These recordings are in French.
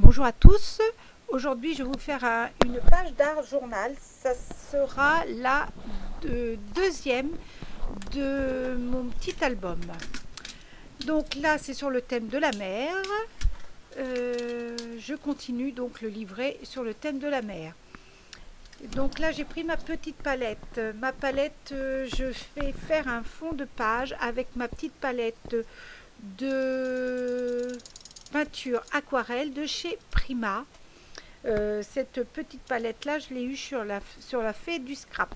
Bonjour à tous, aujourd'hui je vais vous faire une page d'art journal, ça sera la deuxième de mon petit album. Donc là c'est sur le thème de la mer, je continue donc le livret sur le thème de la mer. Donc là j'ai pris ma petite palette, je fais faire un fond de page avec ma petite palette de peinture aquarelle de chez Prima. Cette petite palette là je l'ai eue sur la fée du scrap.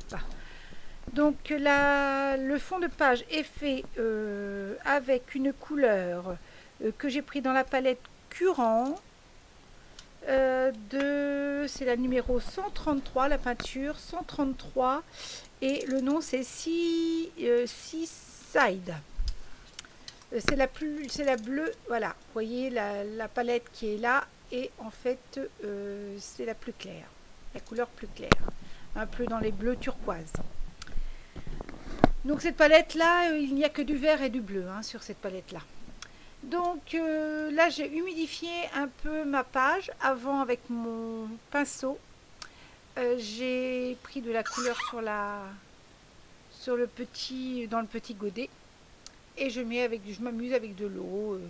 Donc le fond de page est fait avec une couleur que j'ai pris dans la palette Curant, c'est la numéro 133, la peinture 133, et le nom c'est Seaside. C'est la bleue, voilà, vous voyez la palette qui est là, et en fait c'est la plus claire, la couleur plus claire, un peu dans les bleus turquoise. Donc cette palette là, il n'y a que du vert et du bleu sur cette palette là. Donc là j'ai humidifié un peu ma page avant avec mon pinceau. J'ai pris de la couleur dans le petit godet, et je m'amuse avec de l'eau,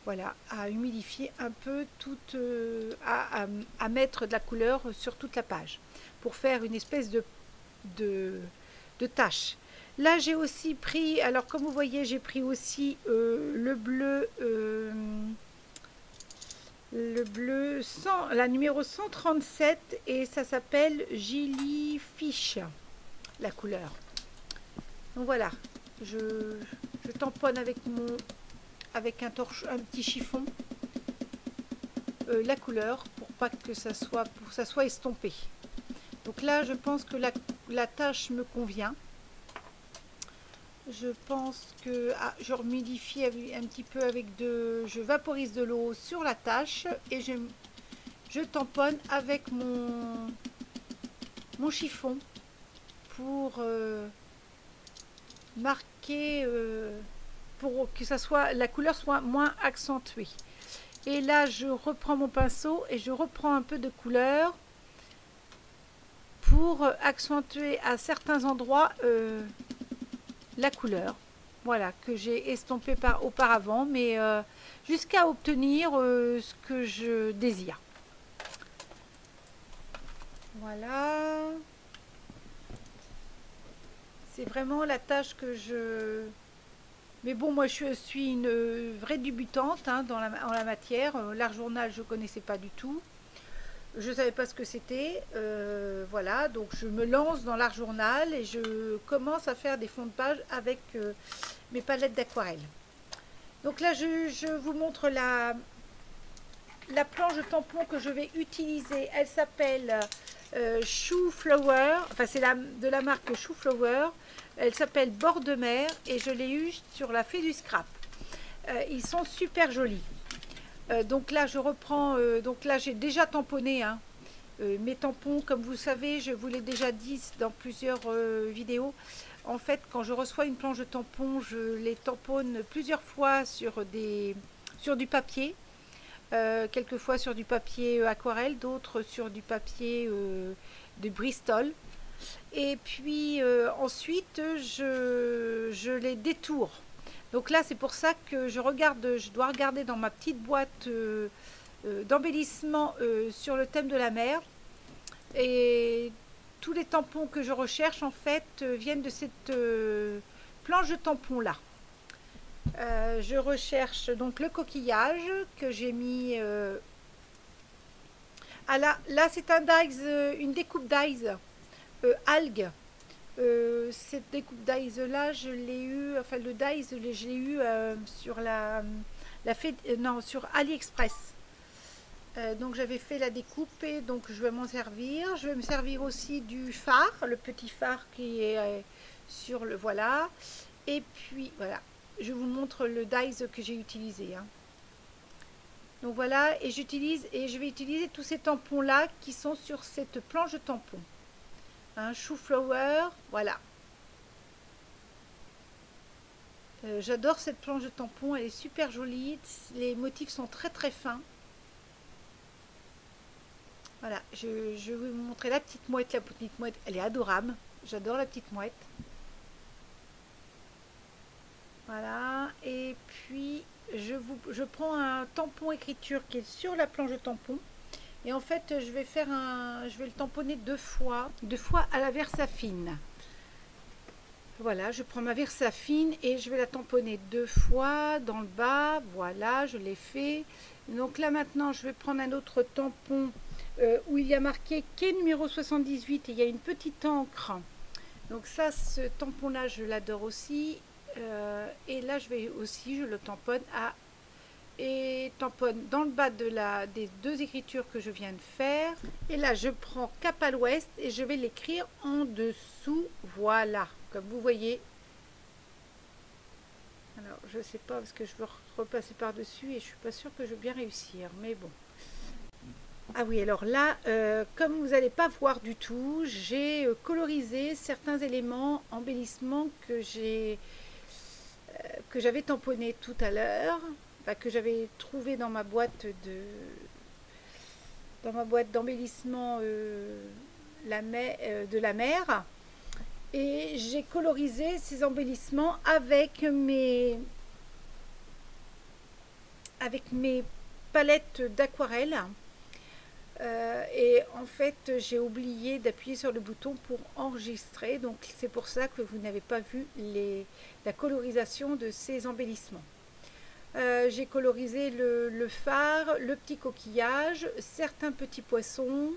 voilà, à humidifier un peu à mettre de la couleur sur toute la page pour faire une espèce de tache. Là j'ai aussi pris, alors comme vous voyez, j'ai pris aussi le bleu la numéro 137, et ça s'appelle Jellyfish, la couleur. Donc voilà, je tamponne avec un petit chiffon la couleur pour pas que ça soit estompé. Donc là je pense que la tâche me convient. Je pense que je remodifie un petit peu je vaporise de l'eau sur la tâche, et je tamponne avec mon chiffon pour marquer, pour que la couleur soit moins accentuée. Et là je reprends mon pinceau et je reprends un peu de couleur pour accentuer à certains endroits la couleur, voilà, que j'ai estompé auparavant, mais jusqu'à obtenir ce que je désire. Voilà, c'est vraiment la tâche que mais bon, moi je suis une vraie débutante en la matière. L'art journal je connaissais pas du tout, je savais pas ce que c'était, voilà, donc je me lance dans l'art journal et je commence à faire des fonds de page avec mes palettes d'aquarelle. Donc là je vous montre la planche de tampon que je vais utiliser. Elle s'appelle Shoe Flower, enfin c'est de la marque Shoe Flower. Elle s'appelle Bord de mer, et je l'ai eue sur la fée du scrap. Ils sont super jolis. Donc là je reprends, donc là j'ai déjà tamponné mes tampons, comme vous savez, je vous l'ai déjà dit dans plusieurs vidéos. En fait, quand je reçois une planche de tampon, je les tamponne plusieurs fois sur du papier, quelquefois sur du papier aquarelle, d'autres sur du papier de Bristol. Et puis ensuite je les détourne. Donc là c'est pour ça que je dois regarder dans ma petite boîte d'embellissement sur le thème de la mer, et tous les tampons que je recherche en fait viennent de cette planche de tampons là. Je recherche donc le coquillage que j'ai mis là c'est une découpe d'aise algues. Cette découpe d'aise là je l'ai eu, enfin le d'aise je l'ai eu sur sur AliExpress. Donc j'avais fait la découpe, et donc je vais m'en servir. Je vais me servir aussi du phare, le petit phare qui est sur le, voilà. Et puis voilà, je vous montre le dies que j'ai utilisé. Donc voilà, et je vais utiliser tous ces tampons là qui sont sur cette planche de tampons. Shoe Flower, voilà. J'adore cette planche de tampons, elle est super jolie. Les motifs sont très très fins. Voilà, je vais vous montrer la petite mouette. La petite mouette, elle est adorable. J'adore la petite mouette. Voilà, et puis je prends un tampon écriture qui est sur la planche de tampon. Et en fait, je vais le tamponner deux fois à la Versafine. Voilà, je prends ma Versafine et je vais la tamponner deux fois dans le bas. Voilà, je l'ai fait. Donc là maintenant, je vais prendre un autre tampon où il y a marqué quai numéro 78 et il y a une petite encre. Donc ça, ce tampon-là, je l'adore aussi. Et là, je le tamponne et tamponne dans le bas des deux écritures que je viens de faire. Et là, je prends cap à l'ouest et je vais l'écrire en dessous. Voilà, comme vous voyez. Alors, je ne sais pas parce que je veux repasser par-dessus et je suis pas sûre que je vais bien réussir. Mais bon. Ah oui, alors là, comme vous n'allez pas voir du tout, j'ai colorisé certains éléments, embellissements que j'avais tamponné tout à l'heure, que j'avais trouvé dans ma boîte d'embellissement de la mer, et j'ai colorisé ces embellissements avec mes palettes d'aquarelle. Et en fait, j'ai oublié d'appuyer sur le bouton pour enregistrer, donc c'est pour ça que vous n'avez pas vu la colorisation de ces embellissements. J'ai colorisé le phare, le petit coquillage, certains petits poissons,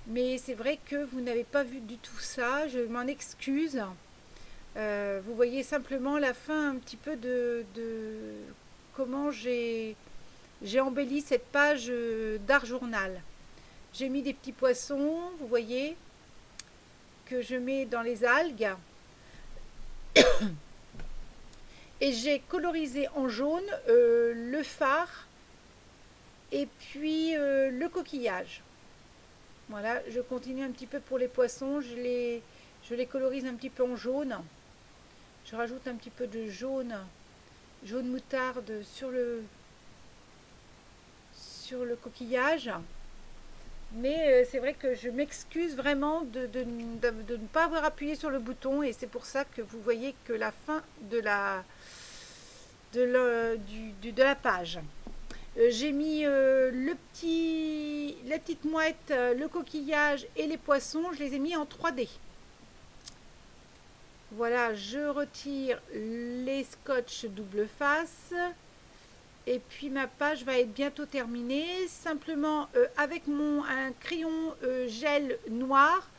mais c'est vrai que vous n'avez pas vu du tout ça, je m'en excuse. Vous voyez simplement la fin un petit peu de comment j'ai embelli cette page d'art journal. J'ai mis des petits poissons, vous voyez, que je mets dans les algues. Et j'ai colorisé en jaune le phare et puis le coquillage. Voilà, je continue un petit peu pour les poissons. Je les colorise un petit peu en jaune. Je rajoute un petit peu de jaune moutarde sur le coquillage. Mais c'est vrai que je m'excuse vraiment de ne pas avoir appuyé sur le bouton, et c'est pour ça que vous voyez que la fin de la page. J'ai mis la petite mouette, le coquillage et les poissons, je les ai mis en 3D. Voilà, je retire les scotch double face. Et puis ma page va être bientôt terminée. Simplement avec un crayon gel noir,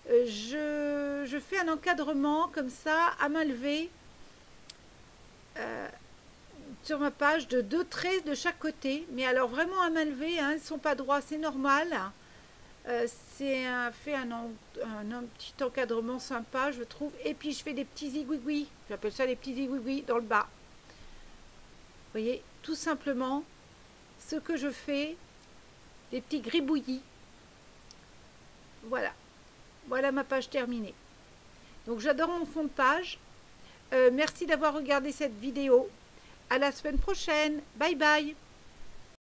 je fais un encadrement comme ça à main levée sur ma page de 2 traits de chaque côté. Mais alors vraiment à main levée, hein, ils ne sont pas droits, c'est normal. C'est un petit encadrement sympa, je trouve. Et puis je fais des petits zigouigouis, j'appelle ça les petits zigouigouis dans le bas. Vous voyez, tout simplement, ce que je fais, des petits gribouillis. Voilà. Voilà ma page terminée. Donc j'adore mon fond de page. Merci d'avoir regardé cette vidéo. À la semaine prochaine. Bye bye.